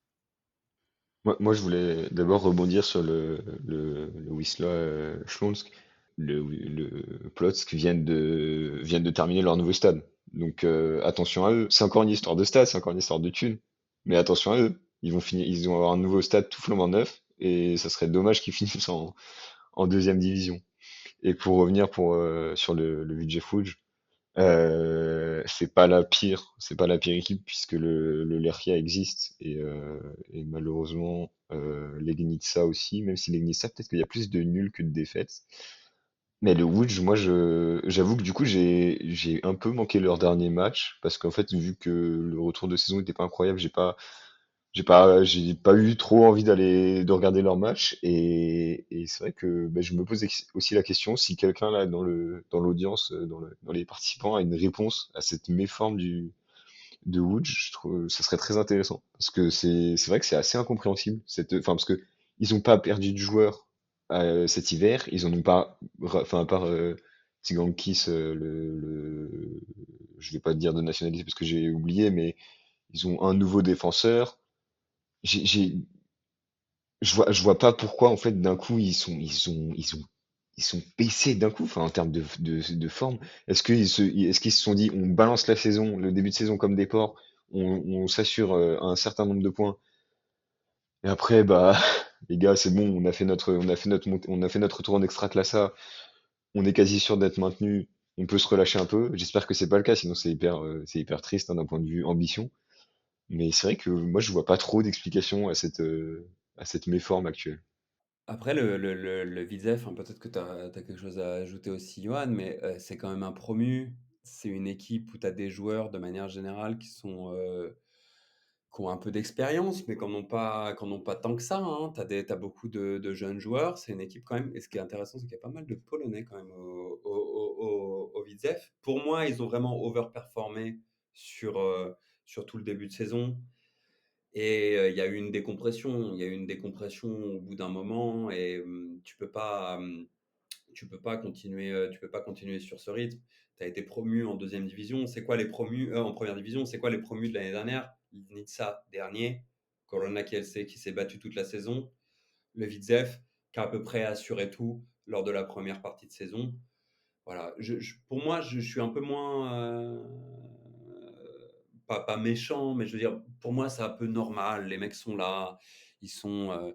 Moi, je voulais d'abord rebondir sur le Wisła Śląsk, le Płock viennent de terminer leur nouveau stade. Donc attention à eux. C'est encore une histoire de stade, c'est encore une histoire de thunes. Mais attention à eux. Ils vont avoir un nouveau stade tout flambant neuf et ça serait dommage qu'ils finissent en deuxième division. Et pour revenir sur le Widzew Łódź, c'est pas la pire équipe puisque le Lechia existe et malheureusement Legnica aussi, même si Legnica peut-être qu'il y a plus de nuls que de défaites. Mais le Łódź, j'avoue que du coup j'ai un peu manqué leur dernier match parce qu'en fait vu que le retour de saison n'était pas incroyable, j'ai pas eu trop envie de regarder leur match et c'est vrai que je me pose aussi la question si quelqu'un là dans l'audience, dans les participants a une réponse à cette méforme de Wood, je trouve ça serait très intéressant parce que c'est vrai que c'est assez incompréhensible enfin parce que ils ont pas perdu de joueur cet hiver, ils en ont pas enfin à part Tsigankis, je vais pas te dire de nationalité parce que j'ai oublié mais ils ont un nouveau défenseur. J'ai je vois pas pourquoi en fait d'un coup ils sont baissés d'un coup, enfin en termes de forme. Est-ce qu'ils se sont dit on balance la saison, le début de saison comme des porcs, on s'assure un certain nombre de points et après bah les gars c'est bon, on a fait notre retour en Extraclassa, on est quasi sûr d'être maintenu, on peut se relâcher un peu. J'espère que c'est pas le cas, sinon c'est hyper triste hein, d'un point de vue ambition. Mais c'est vrai que moi je vois pas trop d'explication à cette méforme actuelle. Après le Widzew, enfin, peut-être que tu as quelque chose à ajouter aussi, Johan, mais c'est quand même un promu. C'est une équipe où tu as des joueurs de manière générale qui ont un peu d'expérience, mais qui en ont pas tant que ça, hein. Tu beaucoup de jeunes joueurs. C'est une équipe quand même. Et ce qui est intéressant, c'est qu'il y a pas mal de Polonais quand même au Widzew. Pour moi, ils ont vraiment overperformé sur tout le début de saison. Et il y a eu une décompression. Il y a eu une décompression au bout d'un moment et tu peux pas continuer sur ce rythme. Tu as été promu en deuxième division. C'est quoi les promus en première division? C'est quoi les promus de l'année dernière? Nitsa dernier, Corona Kielce qui s'est battu toute la saison, le Widzew qui a à peu près assuré tout lors de la première partie de saison. Voilà, pour moi, je suis un peu moins pas méchant, mais je veux dire, pour moi, c'est un peu normal. Les mecs sont là, ils sont,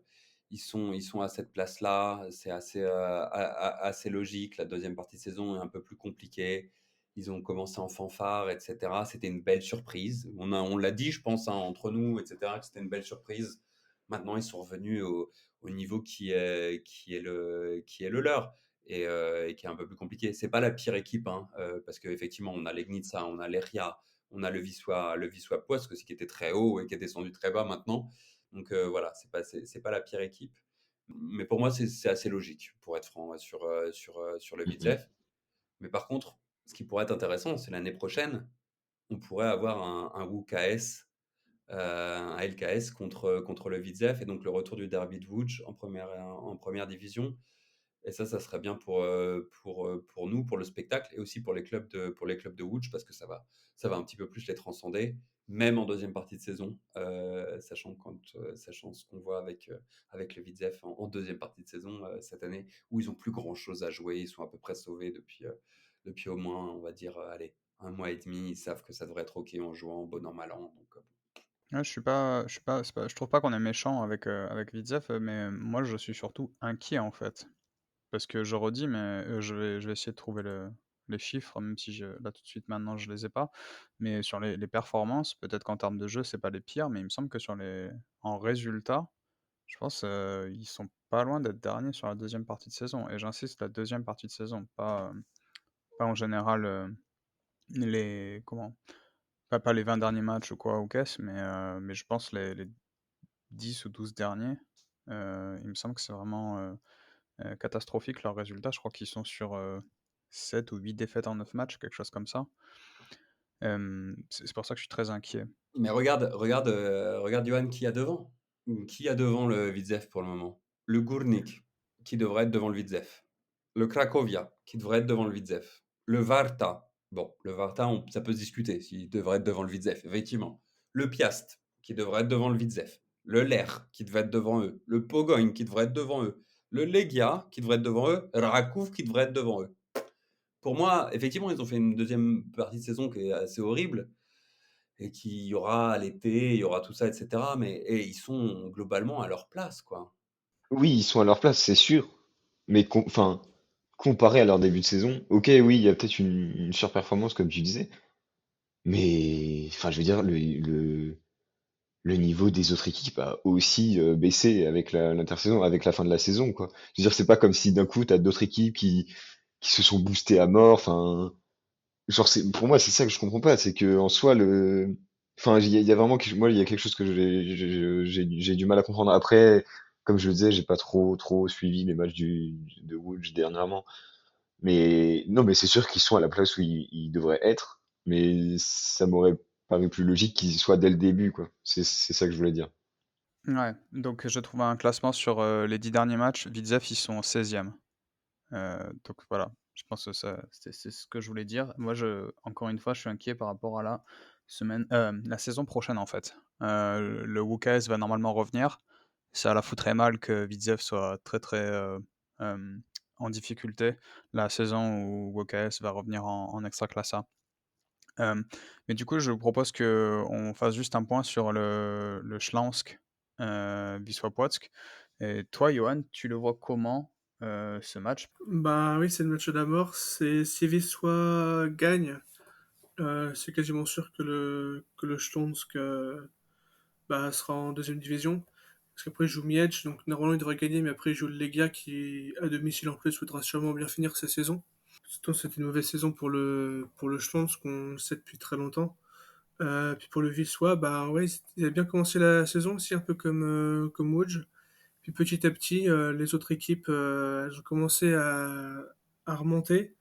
ils sont à cette place-là. C'est assez, assez logique. La deuxième partie de saison est un peu plus compliquée. Ils ont commencé en fanfare, etc. C'était une belle surprise. On l'a dit, je pense, hein, entre nous, etc., que c'était une belle surprise. Maintenant, ils sont revenus au niveau qui est le leur et qui est un peu plus compliqué. C'est pas la pire équipe, hein, parce qu'effectivement, on a Legnica, on a Leria, on a le Wisła Płock aussi qui était très haut et qui est descendu très bas maintenant. Donc voilà, c'est pas la pire équipe. Mais pour moi, c'est assez logique, pour être franc, sur le Mhm. Widzew. Mais par contre, ce qui pourrait être intéressant, c'est l'année prochaine, on pourrait avoir un WKS, un LKS contre le Widzew et donc le retour du derby de Łódź en première division. Et ça serait bien pour nous, pour le spectacle et aussi pour les clubs de Łódź parce que ça va un petit peu plus les transcender, même en deuxième partie de saison, sachant ce qu'on voit avec le Widzew en deuxième partie de saison cette année, où ils ont plus grand-chose à jouer, ils sont à peu près sauvés depuis au moins, on va dire, allez, un mois et demi, ils savent que ça devrait être OK en jouant, bon an, mal an, donc Ouais, je suis pas c'est pas je trouve pas qu'on est méchant avec Widzew, mais moi je suis surtout inquiet en fait. Parce que je redis, mais je vais essayer de trouver les chiffres, même si là, tout de suite, maintenant, je les ai pas. Mais sur les performances, peut-être qu'en termes de jeu, c'est pas les pires, mais il me semble que en résultats, je pense, ils sont pas loin d'être derniers sur la deuxième partie de saison et j'insiste, la deuxième partie de saison, pas en général, les comment? Pas les 20 derniers matchs ou quoi ou qu'est-ce, mais je pense les 10 ou 12 derniers, il me semble que c'est vraiment, catastrophique leurs résultats. Je crois qu'ils sont sur, 7 ou 8 défaites en 9 matchs, quelque chose comme ça. C'est pour ça que je suis très inquiet. Mais regarde Johan qui y a devant. Qui y a devant le Widzew pour le moment? Le Górnik, qui devrait être devant le Widzew. Le Cracovia, qui devrait être devant le Widzew. Le Warta. Bon, le Warta, ça peut se discuter s'il devrait être devant le Widzew, effectivement. Le Piast, qui devrait être devant le Widzew. Le Lech, qui devrait être devant eux. Le Pogoń, qui devrait être devant eux. Le Legia, qui devrait être devant eux. Raków, qui devrait être devant eux. Pour moi, effectivement, ils ont fait une deuxième partie de saison qui est assez horrible et qu'il y aura à l'été, il y aura tout ça, etc. Mais ils sont globalement à leur place, quoi. Oui, ils sont à leur place, c'est sûr. Mais enfin, comparé à leur début de saison, ok, oui, il y a peut-être une surperformance, comme tu disais. Mais, enfin, je veux dire, le niveau des autres équipes a aussi baissé avec l'intersaison, avec la fin de la saison, quoi. Je veux dire, c'est pas comme si d'un coup, t'as d'autres équipes qui se sont boostées à mort. Enfin, genre, pour moi, c'est ça que je comprends pas, c'est que en soi, enfin, il y a vraiment, moi, il y a quelque chose que j'ai du mal à comprendre. Après, comme je le disais, j'ai pas trop suivi les matchs de Łódź dernièrement. Mais non, mais c'est sûr qu'ils sont à la place où ils devraient être. Mais ça m'aurait paru plus logique qu'ils y soient dès le début, quoi. C'est ça que je voulais dire. Ouais, donc je trouve un classement sur, les 10 derniers matchs. Widzew, ils sont 16e. Donc voilà, je pense que ça c'est ce que je voulais dire. Moi, encore une fois, je suis inquiet par rapport à la saison prochaine, en fait. Le WKS va normalement revenir. Ça la foutrait mal que Widzew soit très, très, en difficulté la saison où WKS va revenir en Ekstraklasa. Hem, mais du coup, je vous propose qu'on fasse juste un point sur le Śląsk, Wisła Płock. Et toi, Johan, tu le vois comment, ce match? Bah oui, c'est le match de la mort. Si Wisła gagne, c'est quasiment sûr que le Śląsk bah, sera en deuxième division. Parce qu'après, il joue Miedź, donc normalement, il devrait gagner, mais après, il joue le Legia qui, à domicile en plus, voudra sûrement bien finir sa saison. Surtout, c'était une mauvaise saison pour le Śląsk, qu'on le sait depuis très longtemps. Puis pour le Wisła, bah ouais, il a bien commencé la saison aussi, un peu comme Łódź. Puis petit à petit, les autres équipes, elles ont commencé à remonter.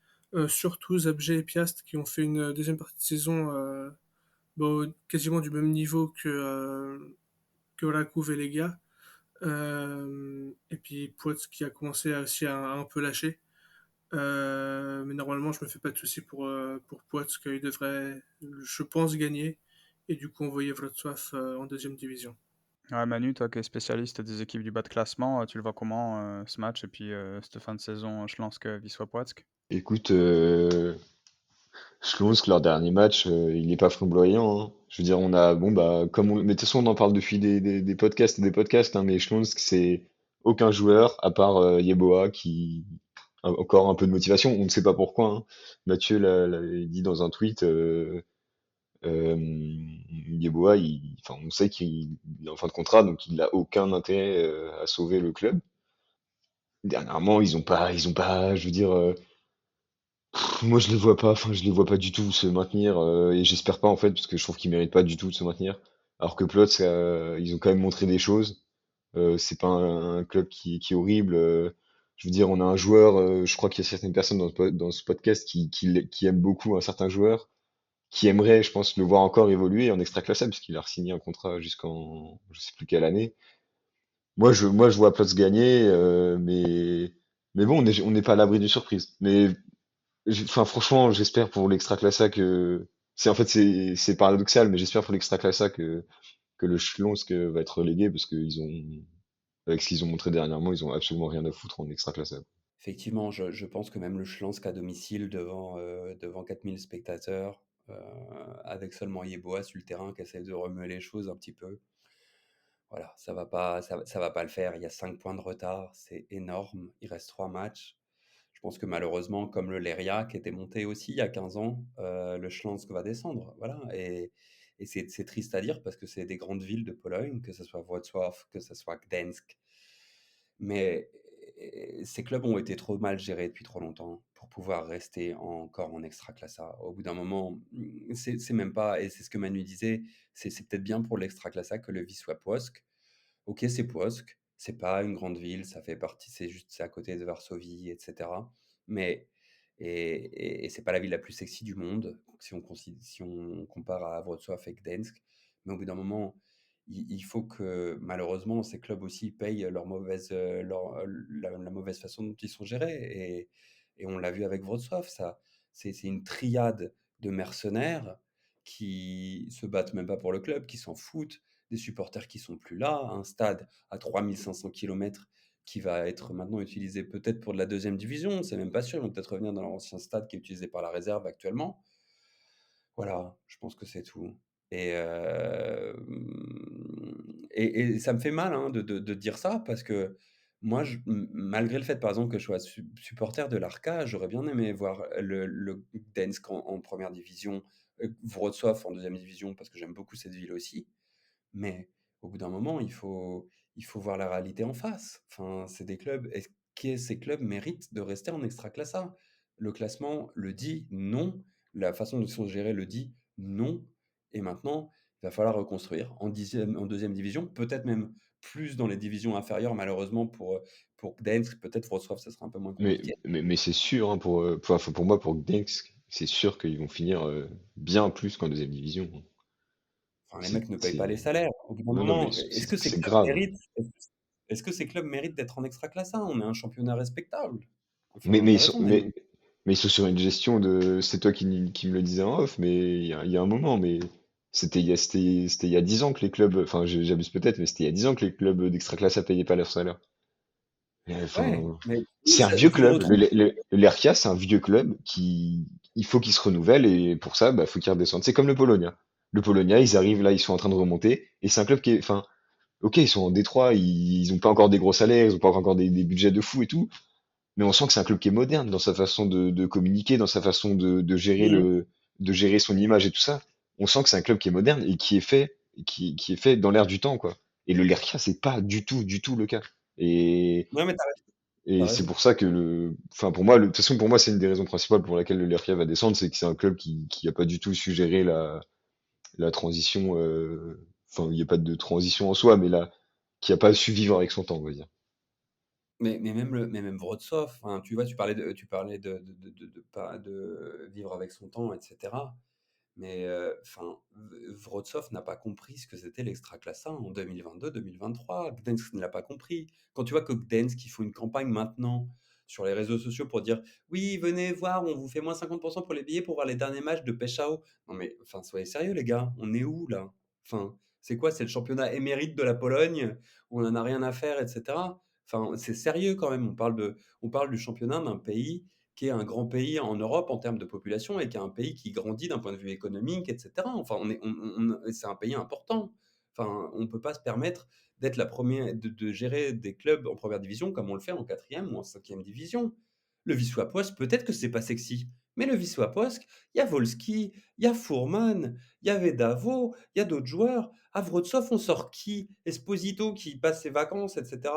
Surtout Zabrze et Piast qui ont fait une deuxième partie de saison bon, quasiment du même niveau que Rakov et Legia. Et puis Poit qui a commencé aussi à un peu lâcher. Mais normalement, je me fais pas de soucis pour Poit, qu'il devrait, je pense, gagner. Et du coup, envoyer Wrocław en deuxième division. Ouais, Manu, toi qui es spécialiste des équipes du bas de classement, tu le vois comment, ce match et puis, cette fin de saison Śląsk, Wisła Płock? Écoute, Śląsk, leur dernier match, il est pas flamboyant, hein. Je veux dire, on a, bon, bah, mais de toute façon, on en parle depuis des podcasts et des podcasts, hein, mais Śląsk, c'est aucun joueur, à part Yeboah, qui a encore un peu de motivation. On ne sait pas pourquoi, hein. Mathieu l'avait dit dans un tweet, euh, Yeboah, enfin, on sait qu'il est en fin de contrat, donc il n'a aucun intérêt à sauver le club. Dernièrement, je veux dire, moi, je les vois pas, enfin, je les vois pas du tout se maintenir, et j'espère pas en fait, parce que je trouve qu'ils méritent pas du tout de se maintenir. Alors que Plots, ils ont quand même montré des choses. C'est pas un club qui est horrible. Je veux dire, on a un joueur, je crois qu'il y a certaines personnes dans ce podcast qui aiment beaucoup un certain joueur, qui aimerait, je pense, le voir encore évoluer en extraclassable, puisqu'il a re-signé un contrat jusqu'en, je sais plus quelle année. Moi, je vois Plots gagner, mais bon, on n'est pas à l'abri d'une surprise. Mais enfin, franchement, j'espère pour l'Extraclassa que en fait c'est paradoxal, mais j'espère pour l'Extraclassa que le Schlonsk va être relégué parce qu'ils ont avec ce qu'ils ont montré dernièrement, ils ont absolument rien à foutre en Extraclassa. Effectivement, je pense que même le Śląsk à domicile devant 4000 spectateurs, avec seulement Yeboah sur le terrain qui essaie de remuer les choses un petit peu. Voilà, ça va pas le faire. Il y a 5 points de retard, c'est énorme. Il reste 3 matchs. Je pense que malheureusement, comme le Leria qui était monté aussi il y a 15 ans, le Śląsk va descendre, voilà et c'est triste à dire parce que c'est des grandes villes de Pologne, que ce soit Wrocław, que ce soit Gdańsk. Mais ces clubs ont été trop mal gérés depuis trop longtemps pour pouvoir rester encore en Extraclassa. Au bout d'un moment, c'est même pas et c'est ce que Manu disait, c'est peut-être bien pour l'Extraclassa que le Wisła Płock. OK, c'est Płock, c'est pas une grande ville, ça fait partie c'est à côté de Varsovie et cetera. Mais c'est pas la ville la plus sexy du monde, si on compare à Wrocław et Gdańsk. Mais au bout d'un moment, il faut que malheureusement ces clubs aussi payent leur mauvaise, la mauvaise façon dont ils sont gérés et on l'a vu avec Wrocław, ça c'est une triade de mercenaires qui se battent même pas pour le club, qui s'en foutent, des supporters qui sont plus là, un stade à 3 500 kilomètres qui va être maintenant utilisé peut-être pour de la deuxième division, c'est même pas sûr, ils vont peut-être revenir dans l'ancien stade qui est utilisé par la réserve actuellement. Voilà, je pense que c'est tout et et ça me fait mal, hein, de dire ça parce que moi malgré le fait, par exemple, que je sois supporter de l'Arka, j'aurais bien aimé voir le Gdańsk en 1 division, Wrocław en deuxième division parce que j'aime beaucoup cette ville aussi. Mais au bout d'un moment, il faut voir la réalité en face. Enfin, c'est des clubs est-ce que ces clubs méritent de rester en Extraclassa? Le classement le dit: «Non». La façon dont ils sont gérés le dit: «Non» et maintenant, il va falloir reconstruire en deuxième division, peut-être même plus dans les divisions inférieures malheureusement pour Gdańsk, peut-être Wrocław, ça sera un peu moins Mais, compliqué. mais c'est sûr, hein, enfin, pour moi, pour Gdańsk, c'est sûr qu'ils vont finir bien plus qu'en deuxième division, hein. Enfin, les mecs ne payent pas les C'est... salaires. Au bout d'un Non, non, mais moment, est-ce que ces c'est clubs grave. méritent est-ce que ces clubs méritent d'être en extraclasse 1? On est un championnat respectable, enfin Mais, intéressant même. mais ils sont sur une gestion de... C'est toi qui me le disais en off, mais il y a un moment, mais c'était il y a 10 ans que les clubs... Enfin, j'abuse peut-être, mais c'était il y a 10 ans que les clubs d'Extraclasse ne payaient pas leur salaire. Ouais, Enfin, mais oui, c'est un ça vieux tu le club. retrouves Le Lechia, c'est un vieux club qui, il faut qu'il se renouvelle et pour ça, bah, faut qu'il redescende. C'est comme le Polonia. Le Polonia, ils arrivent là, ils sont en train de remonter et c'est un club qui est, enfin, ok, ils sont en Détroit, ils ont pas encore des gros salaires, ils ont pas encore des budgets de fou et tout, mais on sent que c'est un club qui est moderne dans sa façon de communiquer, dans sa façon de gérer mmh. de gérer son image et tout ça. On sent que c'est un club qui est moderne et qui est fait dans l'air du temps, quoi. Et le Lechia, c'est pas du tout le cas. Et Ouais, mais tu et c'est raison. pour ça que enfin pour moi, de toute façon pour moi c'est une des raisons principales pour laquelle le Lerkia va descendre, c'est que c'est un club qui a pas du tout su gérer la transition, enfin il n'y a pas de transition en soi, mais là qui a pas su vivre avec son temps, on va dire. Mais même Wrocław, enfin, tu vois, tu parlais de vivre avec son temps et cetera. Mais enfin, Wrocław n'a pas compris ce que c'était l'Extraclassa en 2022-2023. Gdańsk ne l'a pas compris. Quand tu vois que Gdańsk, ils font une campagne maintenant sur les réseaux sociaux pour dire oui, venez voir, on vous fait moins 50% pour les billets pour voir les derniers matchs de Peshao. Non mais, enfin, soyez sérieux les gars, on est où là? Enfin, c'est quoi? C'est le championnat émérite de la Pologne où on en a rien à faire, etc. Enfin, c'est sérieux quand même. On parle du championnat d'un pays qui est un grand pays en Europe en termes de population et qui est un pays qui grandit d'un point de vue économique, et cetera. Enfin, c'est un pays important. Enfin, on ne peut pas se permettre d'être la première, de gérer des clubs en première division comme on le fait en quatrième ou en cinquième division. Le Wisła Płock, peut-être que c'est pas sexy, mais le Wisła Płock, il y a Wolski, il y a Fourman, il y avait Davo, il y a d'autres joueurs. À Wrocław, on sort qui? Esposito qui passe ses vacances, etc.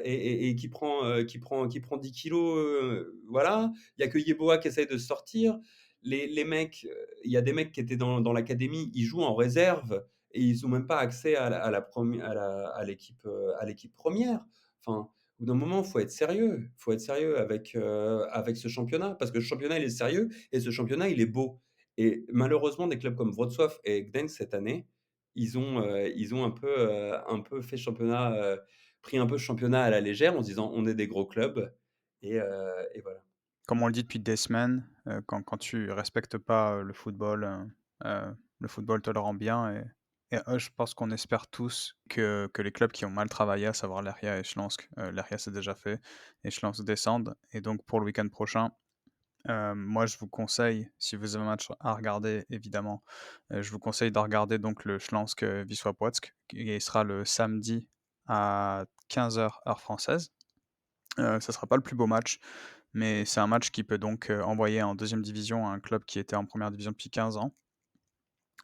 Et qui prend 10 kilos, voilà. Il y a que Yeboah qui essaye de sortir. Les mecs, il y a des mecs qui étaient dans l'académie, ils jouent en réserve et ils ont même pas accès à l'équipe première. Enfin, au bout d'un moment, faut être sérieux. Faut être sérieux avec ce championnat parce que le championnat, il est sérieux et ce championnat, il est beau. Et malheureusement, des clubs comme Wrocław et Gdańsk cette année, ils ont un peu fait championnat, pris un peu ce championnat à la légère en se disant: «On est des gros clubs» et voilà. Comme on le dit depuis des semaines, quand tu respectes pas le football te le rend bien et je pense qu'on espère tous que les clubs qui ont mal travaillé, à savoir Lechia et Śląsk, Lechia c'est déjà fait et Śląsk descendent et donc pour le week-end prochain, moi je vous conseille, si vous avez un match à regarder évidemment, je vous conseille de regarder donc le Śląsk, Wisła Płock qui sera le samedi à 15h heure française. Ça sera pas le plus beau match, mais c'est un match qui peut donc envoyer en deuxième division un club qui était en première division depuis 15 ans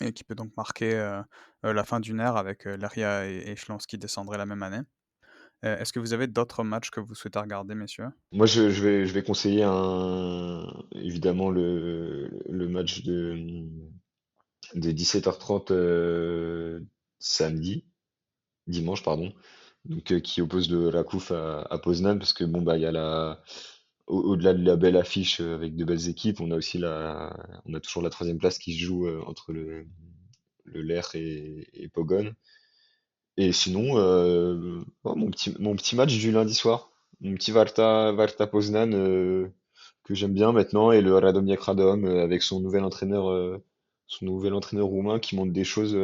et qui peut donc marquer la fin d'une ère avec Leria et Échelons qui descendraient la même année. Est-ce que vous avez d'autres matchs que vous souhaitez regarder, messieurs? Moi, je vais conseiller évidemment le match de 17h30 dimanche, pardon, donc qui oppose le Rakouf à Poznan, parce que bon bah il y a au-delà de la belle affiche avec de belles équipes, on a toujours la troisième place qui se joue entre le Lech et Pogoń. Et sinon, mon petit match du lundi soir, mon petit Warta Poznan que j'aime bien maintenant, et le Radomiak Radom avec son nouvel entraîneur roumain qui montre des choses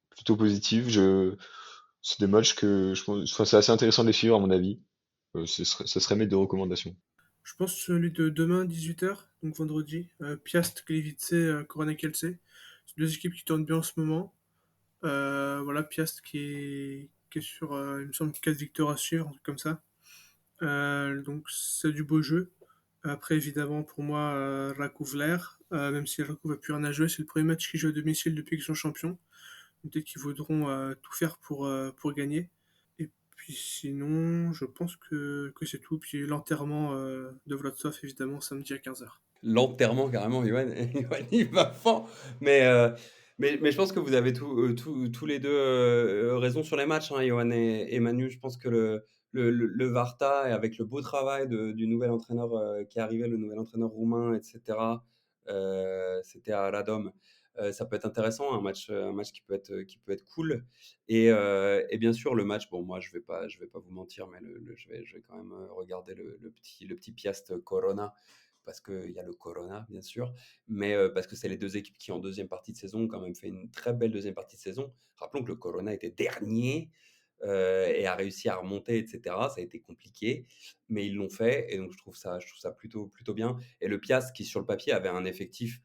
plutôt positives. C'est des matchs que je pense, enfin, c'est assez intéressant de les suivre à mon avis. Ce serait mes deux recommandations. Je pense celui de demain, 18h, donc vendredi. Piast, Gliwice, Korona Kielce. C'est deux équipes qui tournent bien en ce moment. Voilà, Piast qui est sur, il me semble, 4 victoires à suivre, un truc comme ça. Donc c'est du beau jeu. Après, évidemment, pour moi, Rakov-Ler, même si Rakov a plus rien à jouer, c'est le premier match qu'ils jouent à domicile depuis qu'ils sont champions. Peut-être qu'ils voudront tout faire pour gagner. Et puis sinon, je pense que c'est tout. Puis l'enterrement de Vlotsov, évidemment, samedi à 15h. L'enterrement carrément, Johan, Johan, il va fort. Mais, euh, mais je pense que vous avez tous les deux raison sur les matchs, hein, Johan et Manu. Je pense que le Varta, et avec le beau travail du nouvel entraîneur qui est arrivé, le nouvel entraîneur roumain, etc., c'était à Radom. Ça peut être intéressant, un match qui peut être cool. Et bien sûr, le match, bon, moi, je vais pas vous mentir, mais je vais quand même regarder le petit Piast Corona, parce qu'il y a le Corona, bien sûr, mais parce que c'est les deux équipes qui, en deuxième partie de saison, ont quand même fait une très belle deuxième partie de saison. Rappelons que le Corona était dernier et a réussi à remonter, etc. Ça a été compliqué, mais ils l'ont fait, et donc je trouve ça plutôt bien. Et le Piast, qui sur le papier avait un effectif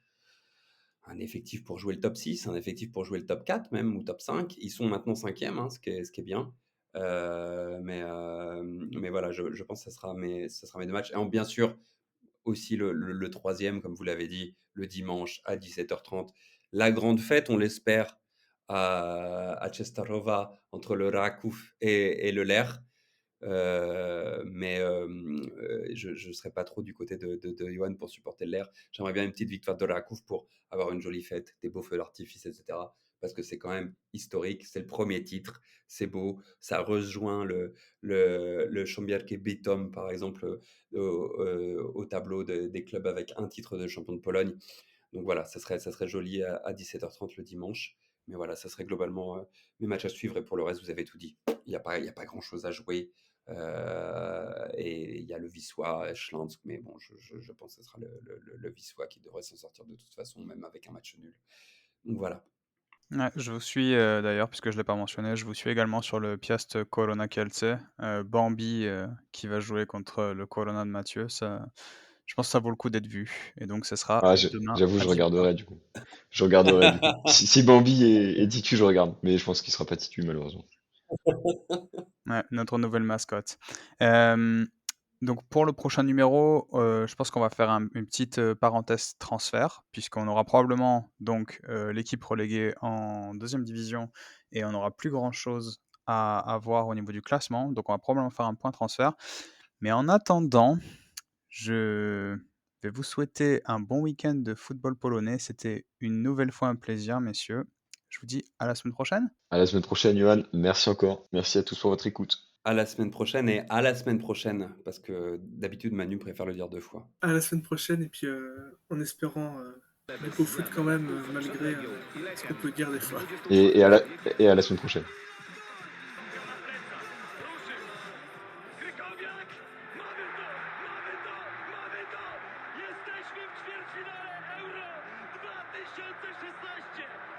pour jouer le top 6, un effectif pour jouer le top 4 même, ou top 5. Ils sont maintenant cinquième, hein, ce qui est bien. Mais voilà, je pense que ça sera mes deux matchs. Et bien sûr, aussi le troisième, comme vous l'avez dit, le dimanche à 17h30. La grande fête, on l'espère, à Cestarova, entre le Rakuf et le Lech. Mais je ne serai pas trop du côté de Johan pour supporter l'air. J'aimerais bien une petite victoire de Rakouf pour avoir une jolie fête, des beaux feux d'artifice, etc. Parce que c'est quand même historique, c'est le premier titre, c'est beau, ça rejoint le Chombiarki Bytom, par exemple, au tableau des clubs avec un titre de champion de Pologne. Donc voilà, ça serait joli à 17h30 le dimanche. Mais voilà, ça serait globalement mes matchs à suivre. Et pour le reste, vous avez tout dit. Il y a pas grand-chose à jouer. Et il y a le Wisła, Schlansk, mais bon, je pense que ce sera le Wisła qui devrait s'en sortir de toute façon, même avec un match nul. Donc voilà. Ouais, je vous suis d'ailleurs, puisque je ne l'ai pas mentionné, je vous suis également sur le Piast Corona Kielce. Bambi qui va jouer contre le Corona de Mathieu. Je pense que ça vaut le coup d'être vu. Et donc, ce sera Ah, demain j'avoue, à je 18h. regarderai du coup. Je regarderai du coup. Si Bambi est titu, je regarde. Mais je pense qu'il sera pas titu, malheureusement. Ouais, notre nouvelle mascotte. Euh, donc pour le prochain numéro, je pense qu'on va faire une petite parenthèse transfert, puisqu'on aura probablement donc l'équipe reléguée en deuxième division et on n'aura plus grand-chose à voir au niveau du classement. Donc on va probablement faire un point transfert. Mais en attendant, je vais vous souhaiter un bon week-end de football polonais. C'était une nouvelle fois un plaisir, messieurs. Je vous dis à la semaine prochaine. À la semaine prochaine, Johan. Merci encore. Merci à tous pour votre écoute. À la semaine prochaine, et à la semaine prochaine, parce que d'habitude, Manu préfère le dire 2 fois. À la semaine prochaine, et puis en espérant du beau foot quand même, malgré ce qu'on peut dire des fois. Et, et à la, et à la semaine prochaine. Krykowiak! Mamy to! Jesteśmy w ćwierćfinale Euro 2016!